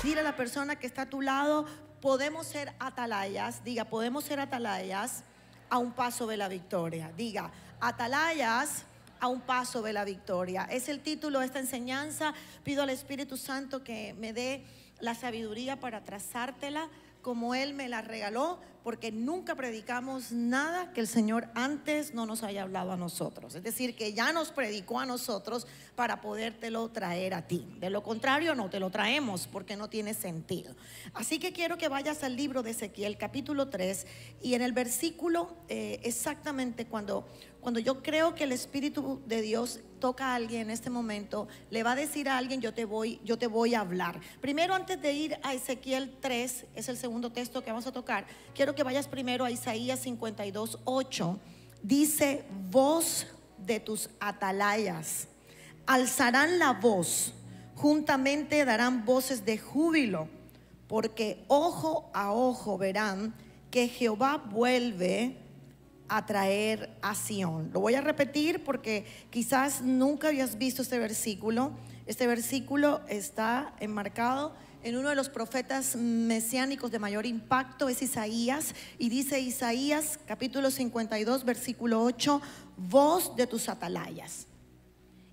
Dile a la persona que está a tu lado, podemos ser atalayas. Diga, podemos ser atalayas a un paso de la victoria. Diga, atalayas a un paso de la victoria. Es el título de esta enseñanza. Pido al Espíritu Santo que me dé la sabiduría para trazártela como Él me la regaló, porque nunca predicamos nada que el Señor antes no nos haya hablado a nosotros. Es decir, que ya nos predicó a nosotros para podértelo traer a ti. De lo contrario, no te lo traemos porque no tiene sentido. Así que quiero que vayas al libro de Ezequiel, capítulo 3, y en el versículo exactamente cuando yo creo que el Espíritu de Dios toca a alguien en este momento, le va a decir a alguien, yo te voy a hablar. Primero, antes de ir a Ezequiel 3, es el segundo texto que vamos a tocar, quiero que vayas primero a Isaías 52:8. Dice, voz de tus atalayas, alzarán la voz, juntamente darán voces de júbilo, porque ojo a ojo verán que Jehová vuelve a traer a Sión. Lo voy a repetir porque quizás nunca habías visto este versículo. Este versículo está enmarcado en uno de los profetas mesiánicos de mayor impacto, es Isaías, y dice Isaías capítulo 52 versículo 8, voz de tus atalayas.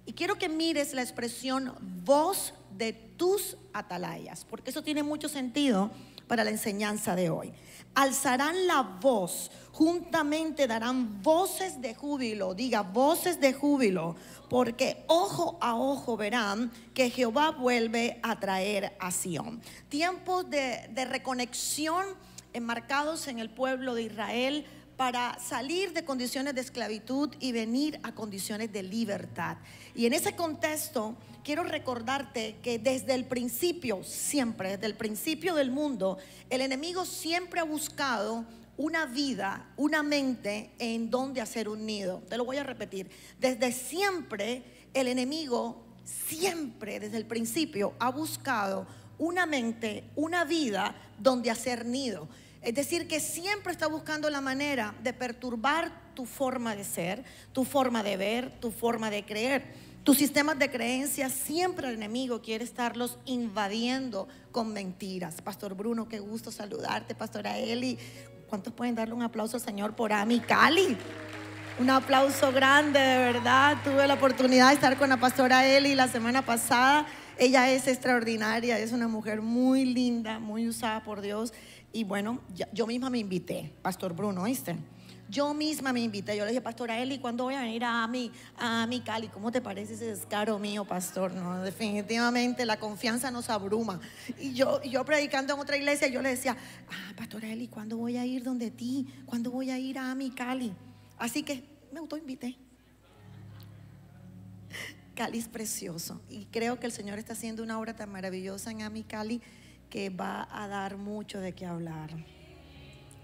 Y quiero que mires la expresión voz de tus atalayas, porque eso tiene mucho sentido para la enseñanza de hoy. Alzarán la voz, juntamente darán voces de júbilo. Diga, voces de júbilo, porque ojo a ojo verán que Jehová vuelve a traer a Sión. Tiempos de reconexión enmarcados en el pueblo de Israel para salir de condiciones de esclavitud y venir a condiciones de libertad. Y en ese contexto quiero recordarte que desde el principio, siempre, desde el principio del mundo, el enemigo siempre ha buscado una vida, una mente en donde hacer un nido. Te lo voy a repetir. Desde siempre el enemigo, siempre desde el principio, ha buscado una mente, una vida donde hacer nido. Es decir, que siempre está buscando la manera de perturbar tu forma de ser, tu forma de ver, tu forma de creer. Tus sistemas de creencias, siempre el enemigo quiere estarlos invadiendo con mentiras. Pastor Bruno, qué gusto saludarte. Pastora Eli, ¿cuántos pueden darle un aplauso al Señor por Ami Cali? Un aplauso grande, de verdad. Tuve la oportunidad de estar con la pastora Eli la semana pasada. Ella es extraordinaria, es una mujer muy linda, muy usada por Dios. Y bueno, yo misma me invité, Pastor Bruno, ¿oíste? Yo misma me invité. Yo le dije, pastora Eli, ¿cuándo voy a venir a mi Cali? ¿Cómo te parece ese descaro mío, pastor? No, definitivamente la confianza nos abruma. Y yo predicando en otra iglesia, yo le decía, pastora Eli, ¿cuándo voy a ir donde ti? ¿Cuándo voy a ir a mi Cali? Así que me autoinvité. Cali es precioso y creo que el Señor está haciendo una obra tan maravillosa en Ami Cali que va a dar mucho de qué hablar.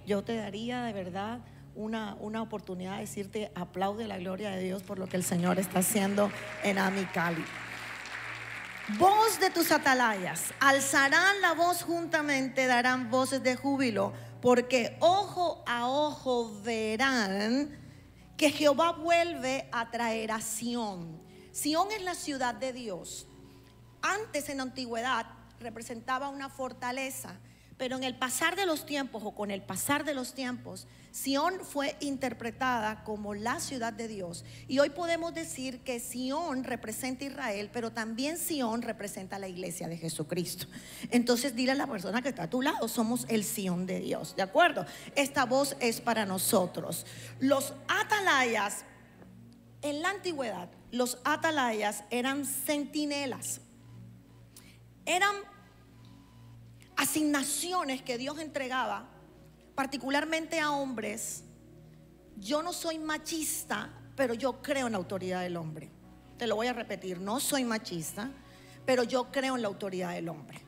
Yo te daría de verdad una oportunidad de decirte, aplaude la gloria de Dios por lo que el Señor está haciendo en Ami Cali. Voz de tus atalayas, alzarán la voz juntamente, darán voces de júbilo, porque ojo a ojo verán que Jehová vuelve a traer a Sión. Sión es la ciudad de Dios. Antes, en la antigüedad, representaba una fortaleza, pero en el pasar de los tiempos, o con el pasar de los tiempos, Sión fue interpretada como la ciudad de Dios. Y hoy podemos decir que Sión representa a Israel, pero también Sión representa a la iglesia de Jesucristo. Entonces dile a la persona que está a tu lado, somos el Sión de Dios, ¿de acuerdo? Esta voz es para nosotros. Los atalayas, en la antigüedad, los atalayas eran centinelas. Eran asignaciones que Dios entregaba particularmente a hombres. Yo no soy machista, pero yo creo en la autoridad del hombre. Te lo voy a repetir, no soy machista, pero yo creo en la autoridad del hombre.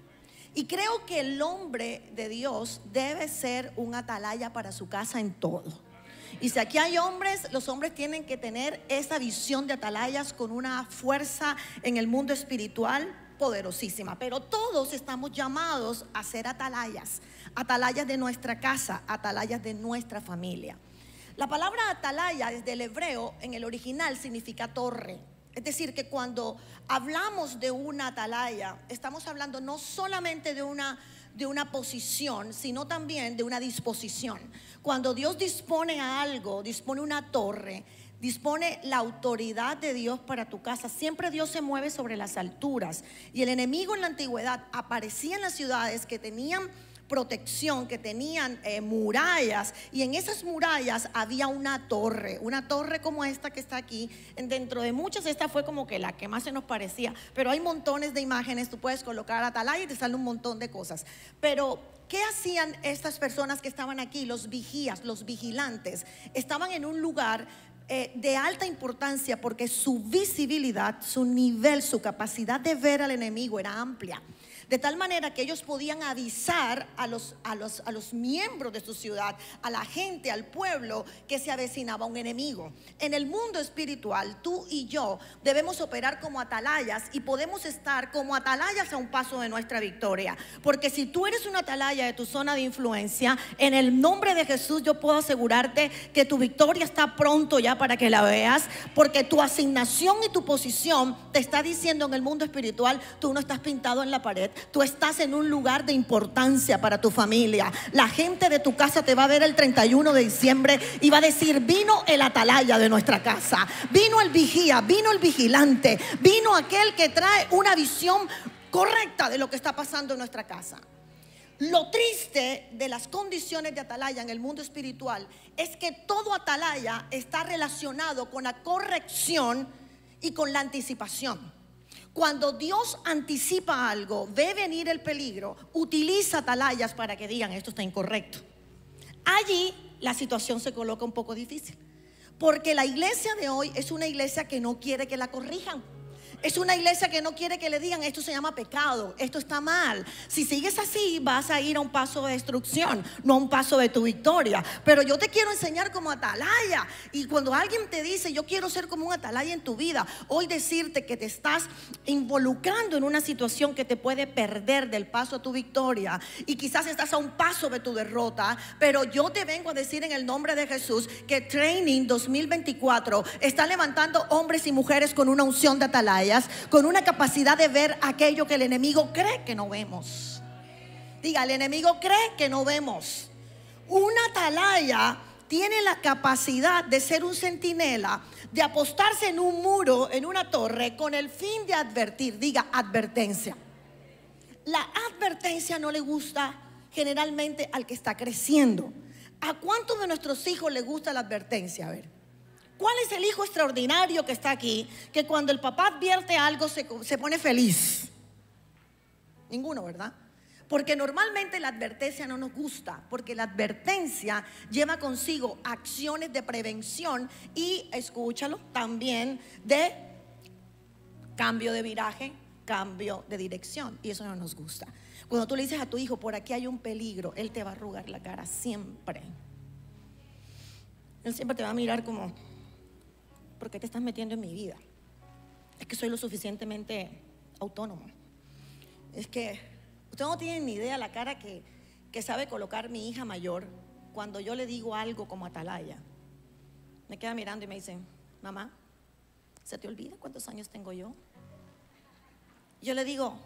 Y creo que el hombre de Dios debe ser un atalaya para su casa en todo. Y si aquí hay hombres, los hombres tienen que tener esa visión de atalayas con una fuerza en el mundo espiritual poderosísima. Pero todos estamos llamados a ser atalayas, atalayas de nuestra casa, atalayas de nuestra familia. La palabra atalaya desde el hebreo en el original significa torre. Es decir, que cuando hablamos de una atalaya, estamos hablando no solamente de una posición, sino también de una disposición. Cuando Dios dispone a algo, dispone una torre, dispone la autoridad de Dios para tu casa. Siempre Dios se mueve sobre las alturas. Y el enemigo en la antigüedad aparecía en las ciudades que tenían protección, que tenían murallas, y en esas murallas había una torre como esta que está aquí. Dentro de muchas, esta fue como que la que más se nos parecía, pero hay montones de imágenes. Tú puedes colocar atalaya y te sale un montón de cosas. Pero ¿qué hacían estas personas que estaban aquí? Los vigías, los vigilantes, estaban en un lugar de alta importancia, porque su visibilidad, su nivel, su capacidad de ver al enemigo era amplia. De tal manera que ellos podían avisar a los miembros de su ciudad, a la gente, al pueblo, que se avecinaba un enemigo. En el mundo espiritual, tú y yo debemos operar como atalayas, y podemos estar como atalayas a un paso de nuestra victoria. Porque si tú eres una atalaya de tu zona de influencia, en el nombre de Jesús yo puedo asegurarte que tu victoria está pronto ya para que la veas. Porque tu asignación y tu posición te está diciendo en el mundo espiritual: tú no estás pintado en la pared. Tú estás en un lugar de importancia para tu familia. La gente de tu casa te va a ver el 31 de diciembre y va a decir: vino el atalaya de nuestra casa, vino el vigía, vino el vigilante, vino aquel que trae una visión correcta de lo que está pasando en nuestra casa. Lo triste de las condiciones de atalaya en el mundo espiritual es que todo atalaya está relacionado con la corrección y con la anticipación. Cuando Dios anticipa algo, ve venir el peligro, utiliza atalayas para que digan: esto está incorrecto. Allí la situación se coloca un poco difícil, porque la iglesia de hoy es una iglesia que no quiere que la corrijan. Es una iglesia que no quiere que le digan: esto se llama pecado, esto está mal. Si sigues así, vas a ir a un paso de destrucción, no a un paso de tu victoria. Pero yo te quiero enseñar como atalaya. Y cuando alguien te dice: yo quiero ser como un atalaya en tu vida, hoy decirte que te estás involucrando en una situación que te puede perder del paso a tu victoria, y quizás estás a un paso de tu derrota. Pero yo te vengo a decir en el nombre de Jesús que Training 2024 está levantando hombres y mujeres con una unción de atalaya, con una capacidad de ver aquello que el enemigo cree que no vemos. Diga: el enemigo cree que no vemos. Una atalaya tiene la capacidad de ser un centinela, de apostarse en un muro, en una torre, con el fin de advertir. Diga: advertencia. La advertencia no le gusta generalmente al que está creciendo. ¿A cuántos de nuestros hijos les gusta la advertencia? A ver, ¿cuál es el hijo extraordinario que está aquí, que cuando el papá advierte algo se pone feliz? Ninguno, ¿verdad? Porque normalmente la advertencia no nos gusta, porque la advertencia lleva consigo acciones de prevención y, escúchalo, también de cambio de viraje, cambio de dirección, y eso no nos gusta. Cuando tú le dices a tu hijo: por aquí hay un peligro, él te va a arrugar la cara siempre. Él siempre te va a mirar como: ¿por qué te estás metiendo en mi vida? Es que soy lo suficientemente autónomo. Es que ustedes no tienen ni idea la cara que sabe colocar mi hija mayor cuando yo le digo algo como atalaya. Me queda mirando y me dice: mamá, ¿se te olvida cuántos años tengo yo? Yo le digo: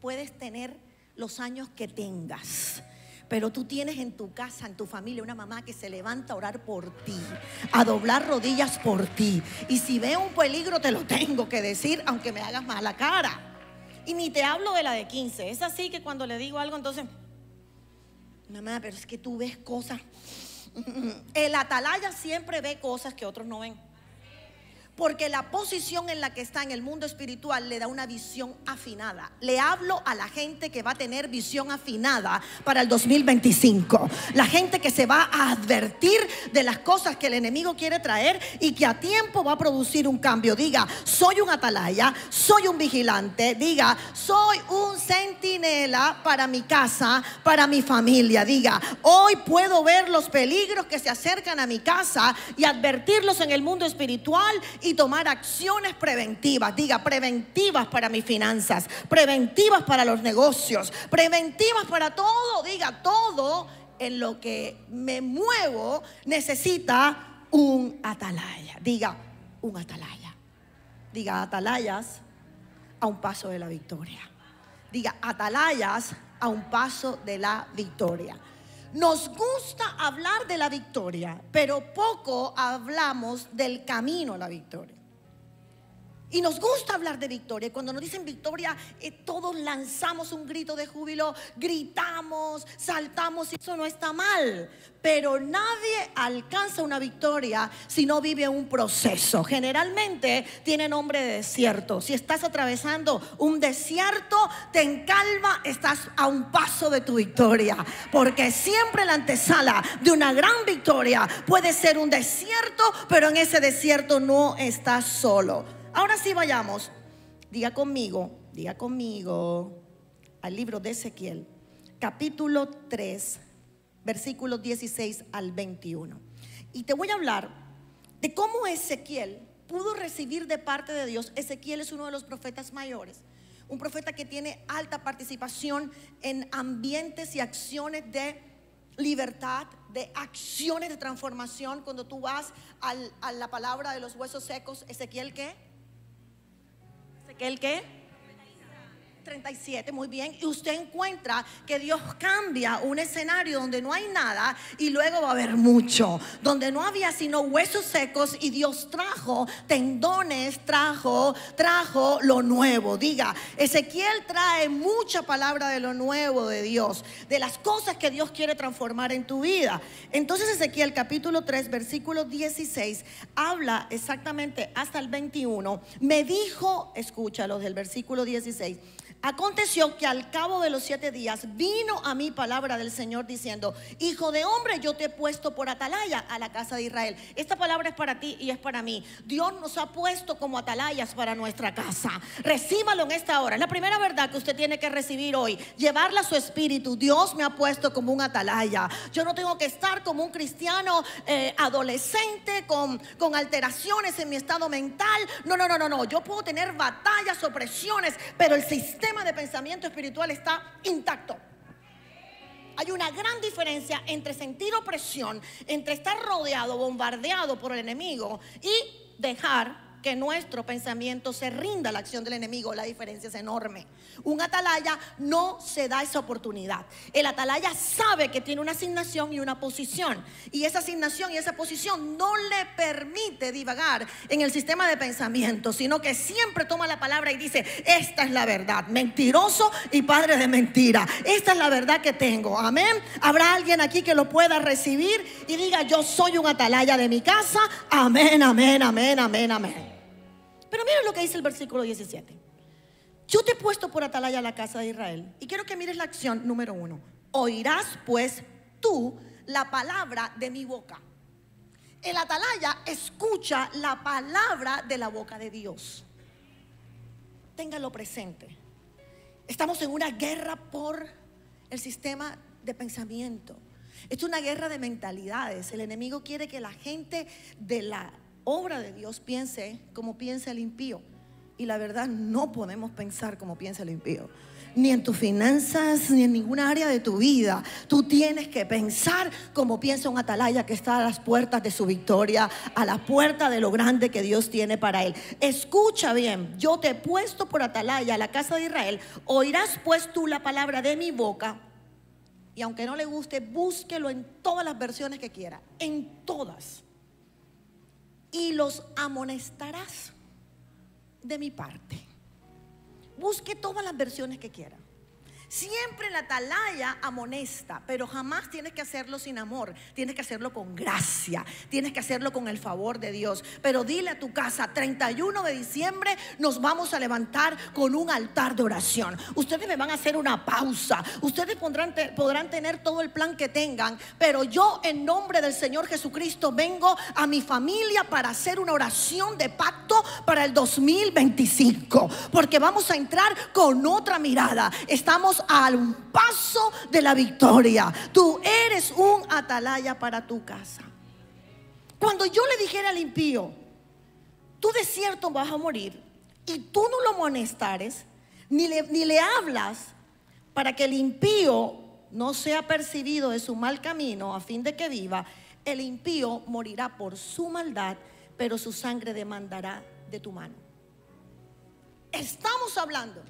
puedes tener los años que tengas, pero tú tienes en tu casa, en tu familia, una mamá que se levanta a orar por ti, a doblar rodillas por ti. Y si veo un peligro, te lo tengo que decir, aunque me hagas mala cara. Y ni te hablo de la de 15. Es así que cuando le digo algo, entonces: mamá, pero es que tú ves cosas. El atalaya siempre ve cosas que otros no ven, porque la posición en la que está en el mundo espiritual le da una visión afinada. Le hablo a la gente que va a tener visión afinada para el 2025. La gente que se va a advertir de las cosas que el enemigo quiere traer y que a tiempo va a producir un cambio. Diga: soy un atalaya, soy un vigilante. Diga: soy un centinela para mi casa, para mi familia. Diga: hoy puedo ver los peligros que se acercan a mi casa y advertirlos en el mundo espiritual y tomar acciones preventivas. Diga: preventivas para mis finanzas, preventivas para los negocios, preventivas para todo. Diga: todo en lo que me muevo necesita un atalaya. Diga: un atalaya. Diga, atalayas a un paso de la victoria. Diga, atalayas a un paso de la victoria. Nos gusta hablar de la victoria, pero poco hablamos del camino a la victoria. Y nos gusta hablar de victoria. Cuando nos dicen victoria, todos lanzamos un grito de júbilo, gritamos, saltamos, y eso no está mal. Pero nadie alcanza una victoria si no vive un proceso. Generalmente tiene nombre de desierto. Si estás atravesando un desierto, ten calma, estás a un paso de tu victoria. Porque siempre la antesala de una gran victoria puede ser un desierto, pero en ese desierto no estás solo. Ahora sí vayamos, diga conmigo al libro de Ezequiel, capítulo 3, versículos 16 al 21. Y te voy a hablar de cómo Ezequiel pudo recibir de parte de Dios. Ezequiel es uno de los profetas mayores, un profeta que tiene alta participación en ambientes y acciones de libertad, de acciones de transformación. Cuando tú vas a la palabra de los huesos secos, Ezequiel, ¿qué? ¿El qué? 37, muy bien. Y usted encuentra que Dios cambia un escenario donde no hay nada y luego va a haber mucho, donde no había sino huesos secos, y Dios trajo tendones, trajo lo nuevo. Diga, Ezequiel trae mucha palabra de lo nuevo de Dios, de las cosas que Dios quiere transformar en tu vida. Entonces Ezequiel capítulo 3 versículo 16 habla exactamente hasta el 21. Me dijo, escúchalo del versículo 16: aconteció que al cabo de los 7 días vino a mí palabra del Señor diciendo: hijo de hombre, yo te he puesto por atalaya a la casa de Israel. Esta palabra es para ti y es para mí. Dios nos ha puesto como atalayas para nuestra casa. Recíbalo en esta hora. Es la primera verdad que usted tiene que recibir hoy, llevarla a su espíritu. Dios me ha puesto como un atalaya. Yo no tengo que estar como un cristiano adolescente con alteraciones en mi estado mental. No. Yo puedo tener batallas, opresiones, pero el sistema de pensamiento espiritual está intacto. Hay una gran diferencia entre sentir opresión, entre estar rodeado, bombardeado por el enemigo, y dejar que nuestro pensamiento se rinda a la acción del enemigo. La diferencia es enorme. Un atalaya no se da esa oportunidad. El atalaya sabe que tiene una asignación y una posición, y esa asignación y esa posición no le permite divagar en el sistema de pensamiento, sino que siempre toma la palabra y dice: esta es la verdad, mentiroso y padre de mentira, esta es la verdad que tengo. Amén. ¿Habrá alguien aquí que lo pueda recibir y diga: yo soy un atalaya de mi casa? Amén, amén, amén, amén, amén. Pero miren lo que dice el versículo 17. Yo te he puesto por atalaya a la casa de Israel. Y quiero que mires la acción número 1. Oirás pues tú la palabra de mi boca. El atalaya escucha la palabra de la boca de Dios. Téngalo presente. Estamos en una guerra por el sistema de pensamiento. Es una guerra de mentalidades. El enemigo quiere que la gente de la obra de Dios piense como piensa el impío. Y la verdad, no podemos pensar como piensa el impío, ni en tus finanzas, ni en ninguna área de tu vida. Tú tienes que pensar como piensa un atalaya que está a las puertas de su victoria, a la puerta de lo grande que Dios tiene para él. Escucha bien: yo te he puesto por atalaya a la casa de Israel. Oirás pues tú la palabra de mi boca. Y aunque no le guste, búsquelo en todas las versiones que quiera, en todas. Y los amonestarás de mi parte. Busque todas las versiones que quiera. Siempre la atalaya amonesta, pero jamás tienes que hacerlo sin amor. Tienes que hacerlo con gracia, tienes que hacerlo con el favor de Dios. Pero dile a tu casa: 31 de diciembre nos vamos a levantar con un altar de oración. Ustedes me van a hacer una pausa. Ustedes podrán tener todo el plan que tengan, pero yo, en nombre del Señor Jesucristo, vengo a mi familia para hacer una oración de pacto para el 2025, porque vamos a entrar con otra mirada. Estamos a un paso de la victoria. Tú eres un atalaya para tu casa. Cuando yo le dijera al impío: tú de cierto vas a morir, y tú no lo amonestares, ni le hablas, para que el impío no sea percibido de su mal camino, a fin de que viva, el impío morirá por su maldad, pero su sangre demandará de tu mano. estamos hablando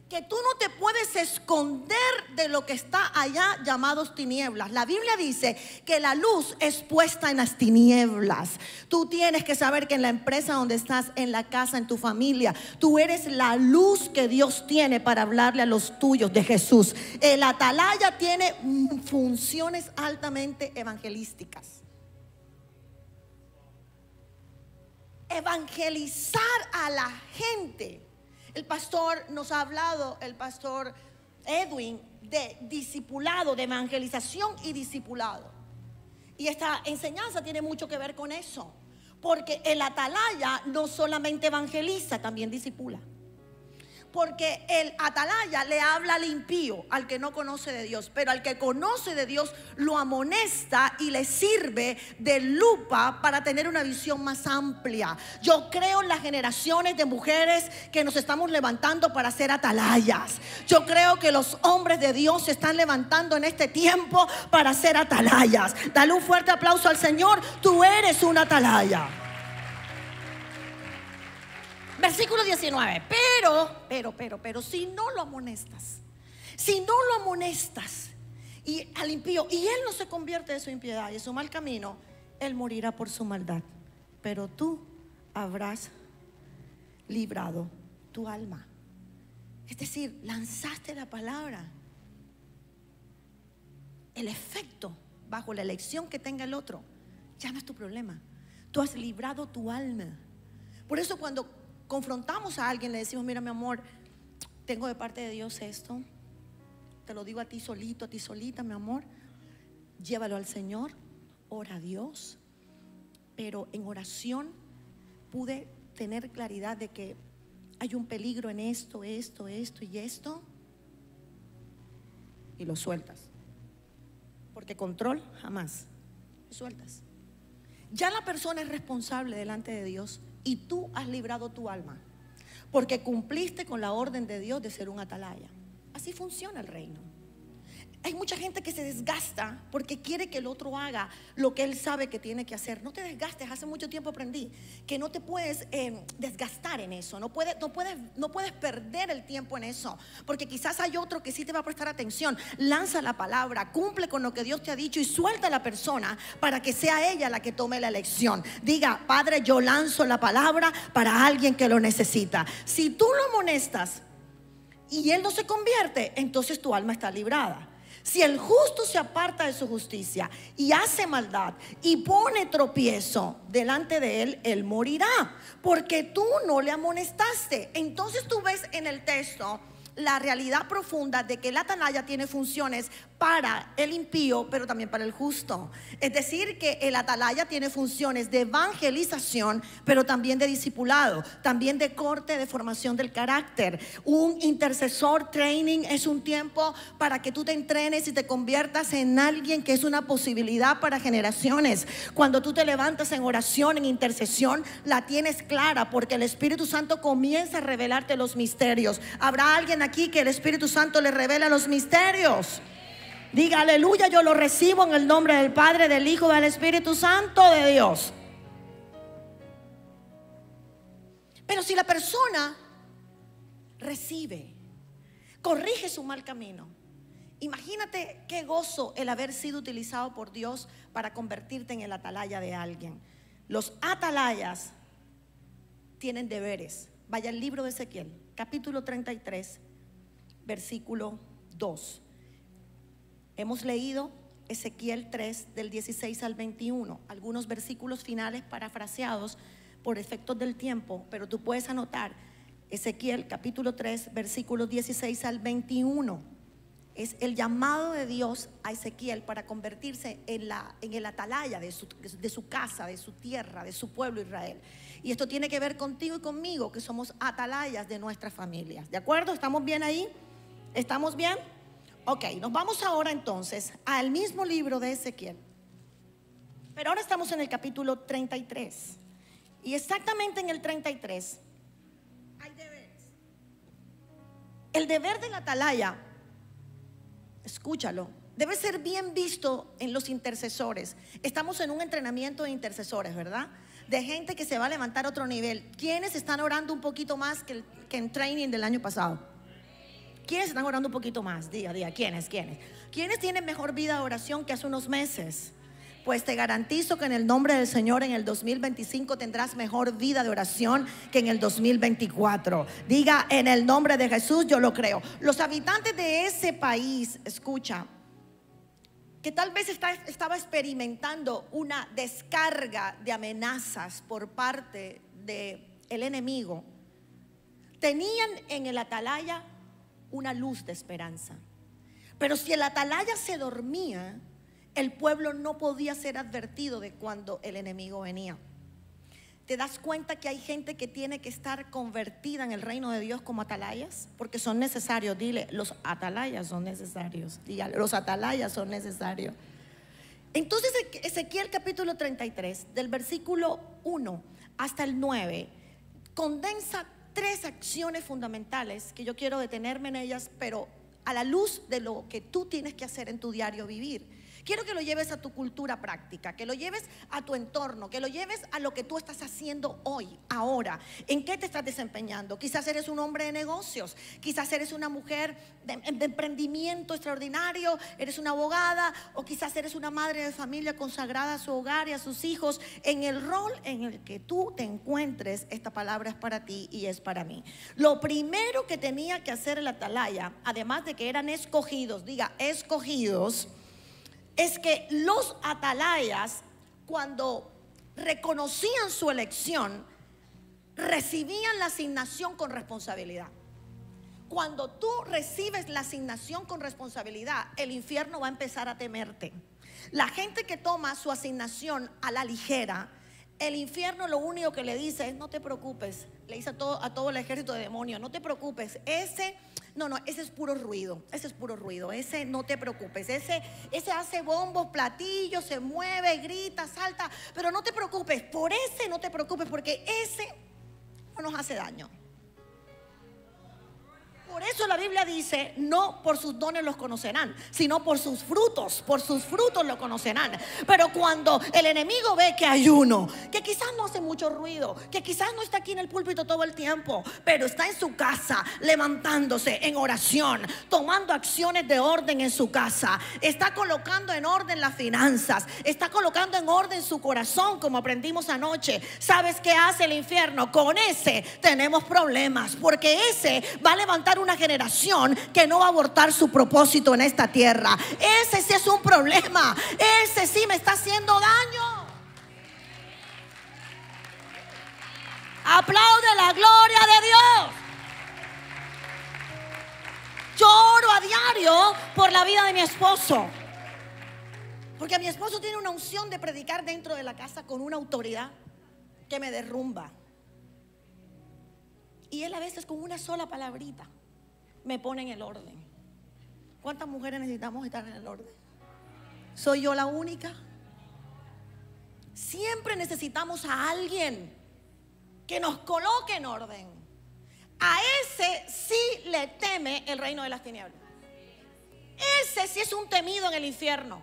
que tú no te puedes esconder de lo que está allá llamados tinieblas. La Biblia dice que la luz es puesta en las tinieblas. Tú tienes que saber que en la empresa donde estás, en la casa, en tu familia, tú eres la luz que Dios tiene para hablarle a los tuyos de Jesús. El atalaya tiene funciones altamente evangelísticas. Evangelizar a la gente. El pastor nos ha hablado, el pastor Edwin, de discipulado, de evangelización y discipulado. Y esta enseñanza tiene mucho que ver con eso, porque el atalaya no solamente evangeliza, también discipula. Porque el atalaya le habla al impío, al que no conoce de Dios, pero al que conoce de Dios lo amonesta y le sirve de lupa para tener una visión más amplia. Yo creo en las generaciones de mujeres que nos estamos levantando para ser atalayas. Yo creo que los hombres de Dios se están levantando en este tiempo para ser atalayas. Dale un fuerte aplauso al Señor. Tú eres una atalaya. Versículo 19, pero si no lo amonestas, y al impío, y él no se convierte de su impiedad y de su mal camino, él morirá por su maldad, pero tú habrás librado tu alma. Es decir, lanzaste la palabra. El efecto bajo la elección que tenga el otro ya no es tu problema. Tú has librado tu alma. Por eso cuando confrontamos a alguien, le decimos: mira, mi amor, tengo de parte de Dios esto, te lo digo a ti solito, a ti solita, mi amor, llévalo al Señor, ora a Dios. Pero en oración pude tener claridad de que hay un peligro en esto y esto, y lo sueltas, porque control jamás, lo sueltas. Ya la persona es responsable delante de Dios y tú has librado tu alma, porque cumpliste con la orden de Dios de ser un atalaya. Así funciona el reino. Hay mucha gente que se desgasta porque quiere que el otro haga lo que él sabe que tiene que hacer. No te desgastes. Hace mucho tiempo aprendí que no te puedes desgastar en eso. No puedes perder el tiempo en eso, porque quizás hay otro que sí te va a prestar atención. Lanza la palabra, cumple con lo que Dios te ha dicho y suelta a la persona para que sea ella la que tome la elección. Diga: Padre, yo lanzo la palabra para alguien que lo necesita. Si tú lo amonestas y él no se convierte, entonces tu alma está librada. Si el justo se aparta de su justicia y hace maldad y pone tropiezo delante de él, él morirá, porque tú no le amonestaste. Entonces tú ves en el texto la realidad profunda de que el atalaya tiene funciones para el impío, pero también para el justo. Es decir, que el atalaya tiene funciones de evangelización, pero también de discipulado, también de corte, de formación del carácter. Un intercesor training es un tiempo para que tú te entrenes y te conviertas en alguien que es una posibilidad para generaciones. Cuando tú te levantas en oración, en intercesión, la tienes clara, porque el Espíritu Santo comienza a revelarte los misterios. Habrá alguien aquí que el Espíritu Santo le revela los misterios. Diga aleluya, yo lo recibo en el nombre del Padre, del Hijo y del Espíritu Santo de Dios. Pero si la persona recibe, corrige su mal camino, imagínate qué gozo el haber sido utilizado por Dios para convertirte en el atalaya de alguien. Los atalayas tienen deberes. Vaya al libro de Ezequiel, capítulo 33, versículo 2. Hemos leído Ezequiel 3 del 16 al 21, algunos versículos finales parafraseados por efectos del tiempo, pero tú puedes anotar Ezequiel capítulo 3 versículos 16 al 21. Es el llamado de Dios a Ezequiel para convertirse en el atalaya de su casa, de su tierra, de su pueblo Israel. Y esto tiene que ver contigo y conmigo, que somos atalayas de nuestras familias. ¿De acuerdo? ¿Estamos bien ahí? ¿Estamos bien? Ok, nos vamos ahora entonces al mismo libro de Ezequiel, pero ahora estamos en el capítulo 33. Y exactamente en el 33 hay deberes. El deber del atalaya, escúchalo, debe ser bien visto en los intercesores. Estamos en un entrenamiento de intercesores, ¿verdad? de gente que se va a levantar a otro nivel. ¿Quiénes están orando un poquito más que en training del año pasado? ¿Quiénes están orando un poquito más? Diga, ¿quiénes? ¿Quiénes tienen mejor vida de oración que hace unos meses? Pues te garantizo que en el nombre del Señor en el 2025 tendrás mejor vida de oración que en el 2024. Diga, en el nombre de Jesús yo lo creo. Los habitantes de ese país, escucha, que tal vez estaba experimentando una descarga de amenazas por parte del enemigo, tenían en el atalaya una luz de esperanza. Pero si el atalaya se dormía, el pueblo no podía ser advertido de cuando el enemigo venía. ¿Te das cuenta que hay gente que tiene que estar convertida en el reino de Dios como atalayas? Porque son necesarios. Dile, los atalayas son necesarios. Dígale, los atalayas son necesarios. Entonces Ezequiel capítulo 33, del versículo 1 hasta el 9, condensa 3 acciones fundamentales que yo quiero detenerme en ellas, pero a la luz de lo que tú tienes que hacer en tu diario vivir. Quiero que lo lleves a tu cultura práctica, que lo lleves a tu entorno, que lo lleves a lo que tú estás haciendo hoy, ahora. ¿En qué te estás desempeñando? Quizás eres un hombre de negocios, quizás eres una mujer de emprendimiento extraordinario, eres una abogada, o quizás eres una madre de familia consagrada a su hogar y a sus hijos. En el rol en el que tú te encuentres, esta palabra es para ti y es para mí. Lo primero que tenía que hacer el atalaya, además de que eran escogidos, diga, escogidos, es que los atalayas, cuando reconocían su elección, recibían la asignación con responsabilidad. Cuando tú recibes la asignación con responsabilidad, el infierno va a empezar a temerte. La gente que toma su asignación a la ligera, el infierno lo único que le dice es: no te preocupes. Le dice a todo el ejército de demonios: no te preocupes, ese es puro ruido, ese no te preocupes, ese hace bombos, platillos, se mueve, grita, salta, pero no te preocupes, por ese no te preocupes, porque ese no nos hace daño. Por eso la Biblia dice: no por sus dones los conocerán, sino por sus frutos lo conocerán. Pero cuando el enemigo ve que hay uno que quizás no hace mucho ruido, que quizás no está aquí en el púlpito todo el tiempo, pero está en su casa levantándose en oración, tomando acciones de orden en su casa, está colocando en orden las finanzas, está colocando en orden su corazón, como aprendimos anoche, ¿sabes qué hace el infierno? Con ese tenemos problemas, porque ese va a levantar una generación que no va a abortar su propósito en esta tierra. Ese sí es un problema, ese sí me está haciendo daño. Aplaude la gloria de Dios. Yo oro a diario por la vida de mi esposo, porque mi esposo tiene una unción de predicar dentro de la casa con una autoridad que me derrumba. Y él a veces con una sola palabrita me pone en el orden. ¿Cuántas mujeres necesitamos estar en el orden? ¿Soy yo la única? Siempre necesitamos a alguien que nos coloque en orden. A ese sí le teme el reino de las tinieblas. Ese sí es un temido en el infierno,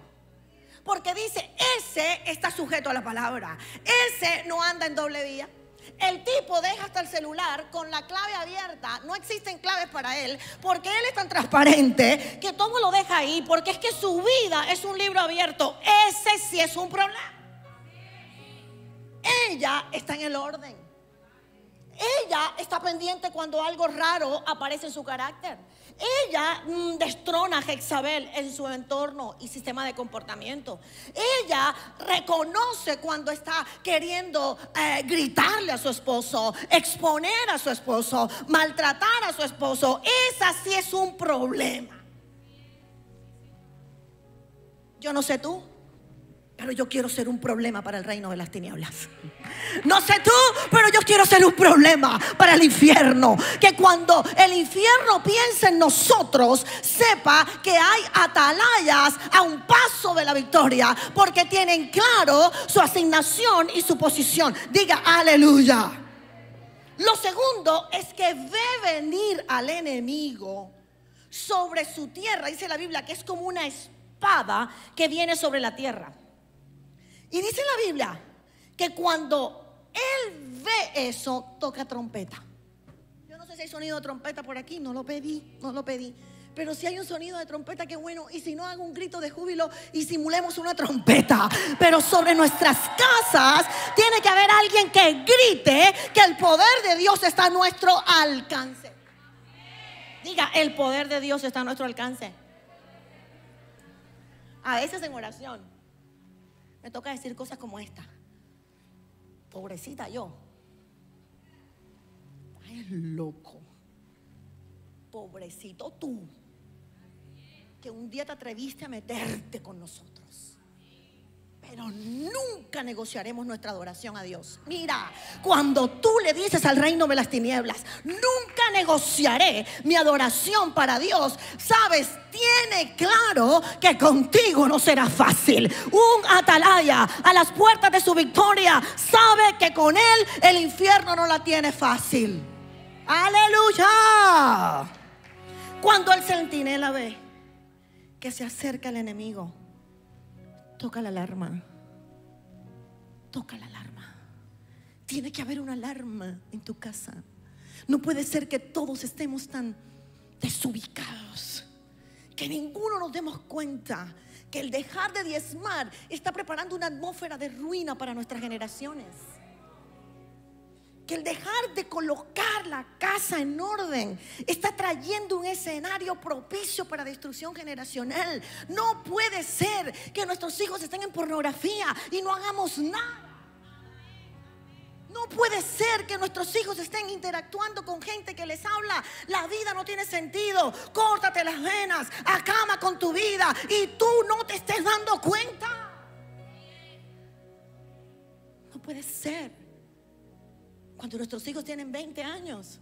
porque dice: ese está sujeto a la palabra, ese no anda en doble vía. El tipo deja hasta el celular con la clave abierta. No existen claves para él, porque él es tan transparente que todo lo deja ahí, porque es que su vida es un libro abierto. Ese sí es un problema. Ella está en el orden. Ella está pendiente cuando algo raro aparece en su carácter. Ella destrona a Jezabel en su entorno y sistema de comportamiento. Ella reconoce cuando está queriendo gritarle a su esposo, exponer a su esposo, maltratar a su esposo. Esa sí es un problema. Yo no sé tú, pero yo quiero ser un problema para el reino de las tinieblas. No sé tú, pero yo quiero ser un problema para el infierno. Que cuando el infierno piense en nosotros, sepa que hay atalayas a un paso de la victoria, porque tienen claro su asignación y su posición. Diga aleluya. Lo segundo es que ve venir al enemigo sobre su tierra. Dice la Biblia que es como una espada que viene sobre la tierra. Y dice la Biblia que cuando Él ve eso, toca trompeta. Yo no sé si hay sonido de trompeta por aquí, no lo pedí. Pero si hay un sonido de trompeta, qué bueno. Y si no, hago un grito de júbilo y simulemos una trompeta. Pero sobre nuestras casas tiene que haber alguien que grite que el poder de Dios está a nuestro alcance. Diga, el poder de Dios está a nuestro alcance. A veces en oración me toca decir cosas como esta. Pobrecita yo. Ay, loco. Pobrecito tú, que un día te atreviste a meterte con nosotros, pero nunca negociaremos nuestra adoración a Dios. Mira, cuando tú le dices al reino de las tinieblas, nunca negociaré mi adoración para Dios, sabes, tiene claro que contigo no será fácil. Un atalaya a las puertas de su victoria sabe que con él el infierno no la tiene fácil. Aleluya. Cuando el centinela ve que se acerca el enemigo, toca la alarma. Toca la alarma. Tiene que haber una alarma en tu casa. No puede ser que todos estemos tan desubicados, que ninguno nos demos cuenta que el dejar de diezmar está preparando una atmósfera de ruina para nuestras generaciones. Que el dejar de colocar la casa en orden está trayendo un escenario propicio para destrucción generacional. No puede ser que nuestros hijos estén en pornografía y no hagamos nada. No puede ser que nuestros hijos estén interactuando con gente que les habla: la vida no tiene sentido, córtate las venas, acaba con tu vida, y tú no te estés dando cuenta. No puede ser. Cuando nuestros hijos tienen 20 años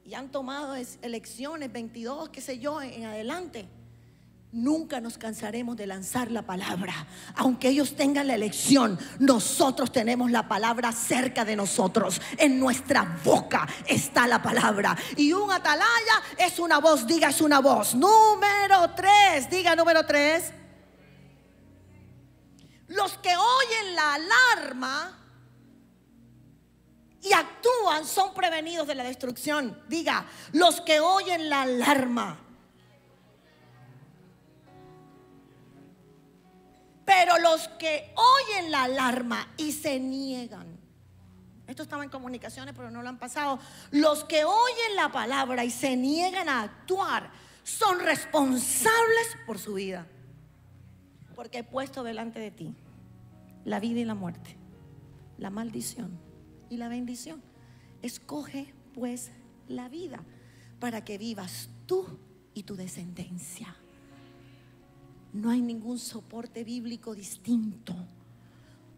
y han tomado elecciones, 22, qué sé yo, en adelante, nunca nos cansaremos de lanzar la palabra. Aunque ellos tengan la elección, nosotros tenemos la palabra cerca de nosotros. En nuestra boca está la palabra. Y un atalaya es una voz. Diga, es una voz. Número 3. Diga, número 3. Los que oyen la alarma y actúan son prevenidos de la destrucción. Diga, los que oyen la alarma. Pero los que oyen la alarma y se niegan. Esto estaba en comunicaciones, pero no lo han pasado. Los que oyen la palabra y se niegan a actuar son responsables por su vida. Porque he puesto delante de ti la vida y la muerte, la maldición y la bendición. Escoge pues la vida para que vivas tú y tu descendencia. No hay ningún soporte bíblico distinto.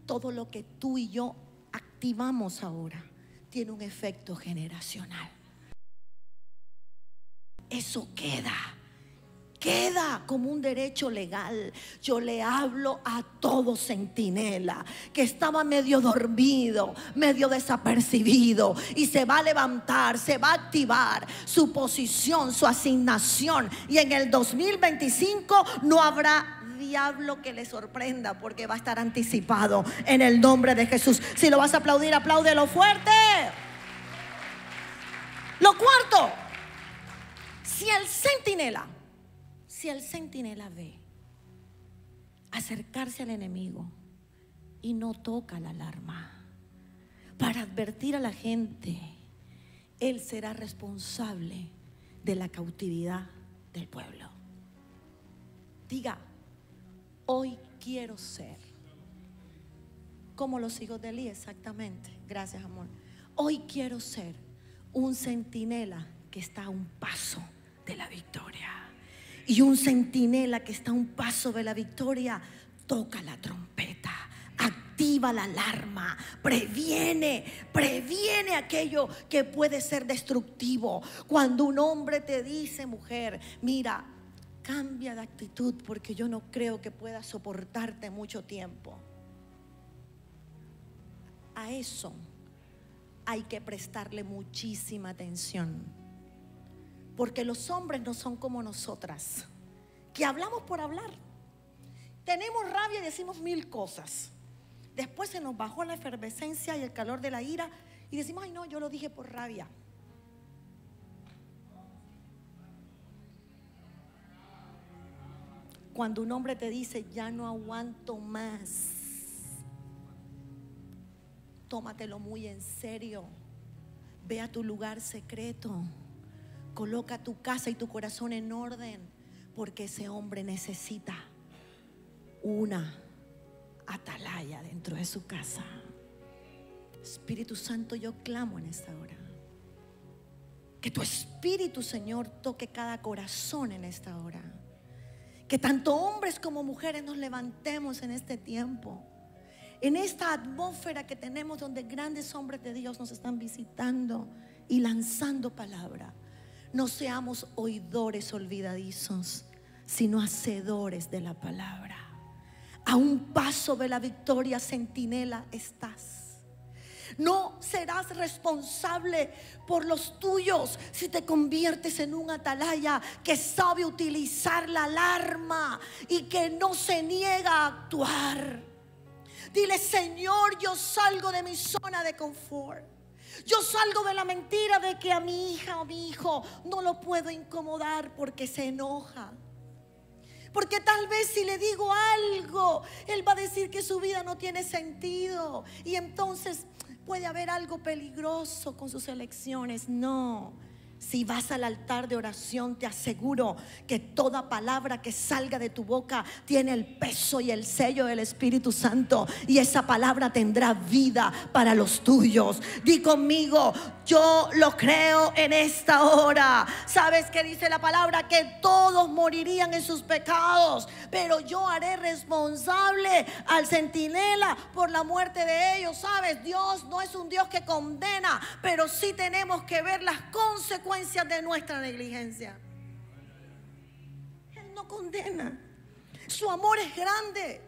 Todo lo que tú y yo activamos ahora tiene un efecto generacional. Eso queda como un derecho legal. Yo le hablo a todo centinela que estaba medio dormido, medio desapercibido, y se va a levantar, se va a activar su posición, su asignación, y en el 2025 no habrá diablo que le sorprenda, porque va a estar anticipado en el nombre de Jesús. Si lo vas a aplaudir, apláudelo fuerte. Lo cuarto, si el centinela ve acercarse al enemigo y no toca la alarma para advertir a la gente, él será responsable de la cautividad del pueblo. Diga, hoy quiero ser como los hijos de Elí. Exactamente, gracias amor. Hoy quiero ser un centinela que está a un paso de la victoria. Y un centinela que está a un paso de la victoria toca la trompeta, activa la alarma, previene aquello que puede ser destructivo. Cuando un hombre te dice, mujer, mira, cambia de actitud porque yo no creo que pueda soportarte mucho tiempo. A eso hay que prestarle muchísima atención. Porque los hombres no son como nosotras, que hablamos por hablar. Tenemos rabia y decimos 1000 cosas. Después se nos bajó la efervescencia y el calor de la ira y decimos, ay no, yo lo dije por rabia. Cuando un hombre te dice, ya no aguanto más, tómatelo muy en serio. Ve a tu lugar secreto, coloca tu casa y tu corazón en orden, porque ese hombre necesita una atalaya dentro de su casa. Espíritu Santo, yo clamo en esta hora que tu Espíritu, Señor, toque cada corazón en esta hora. Que tanto hombres como mujeres nos levantemos en este tiempo, en esta atmósfera que tenemos, donde grandes hombres de Dios nos están visitando y lanzando palabra. No seamos oidores olvidadizos, sino hacedores de la palabra. A un paso de la victoria, centinela estás. No serás responsable por los tuyos si te conviertes en un atalaya que sabe utilizar la alarma y que no se niega a actuar. Dile, Señor, yo salgo de mi zona de confort. Yo salgo de la mentira de que a mi hija o mi hijo no lo puedo incomodar porque se enoja. Porque tal vez si le digo algo, él va a decir que su vida no tiene sentido. Y entonces puede haber algo peligroso con sus elecciones. No. Si vas al altar de oración, te aseguro que toda palabra que salga de tu boca tiene el peso y el sello del Espíritu Santo, y esa palabra tendrá vida para los tuyos. Di conmigo, yo lo creo en esta hora. ¿Sabes qué dice la palabra? Que todos morirían en sus pecados, pero yo haré responsable al centinela por la muerte de ellos. ¿Sabes? Dios no es un Dios que condena, pero sí tenemos que ver las consecuencias de nuestra negligencia. Él no condena. Su amor es grande,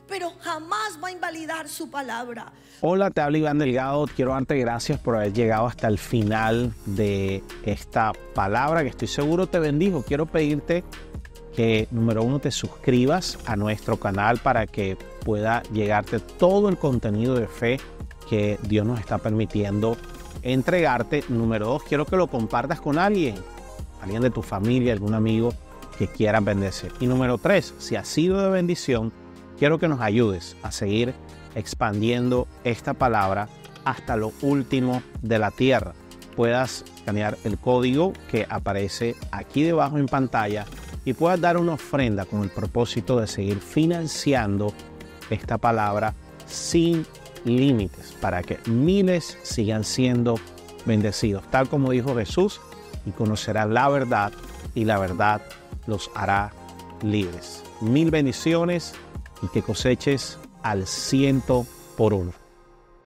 pero jamás va a invalidar su palabra. Hola, te habla Iván Delgado. Quiero darte gracias por haber llegado hasta el final de esta palabra que estoy seguro te bendijo. Quiero pedirte que, número uno, te suscribas a nuestro canal para que pueda llegarte todo el contenido de fe que Dios nos está permitiendo entregarte. Número dos, quiero que lo compartas con alguien de tu familia, algún amigo que quieran bendecir. Y número tres, si ha sido de bendición, quiero que nos ayudes a seguir expandiendo esta palabra hasta lo último de la tierra. Puedas escanear el código que aparece aquí debajo en pantalla y puedas dar una ofrenda con el propósito de seguir financiando esta palabra sin límites, para que miles sigan siendo bendecidos, tal como dijo Jesús, y conocerán la verdad, y la verdad los hará libres. Mil bendiciones y que coseches al 100 por 1.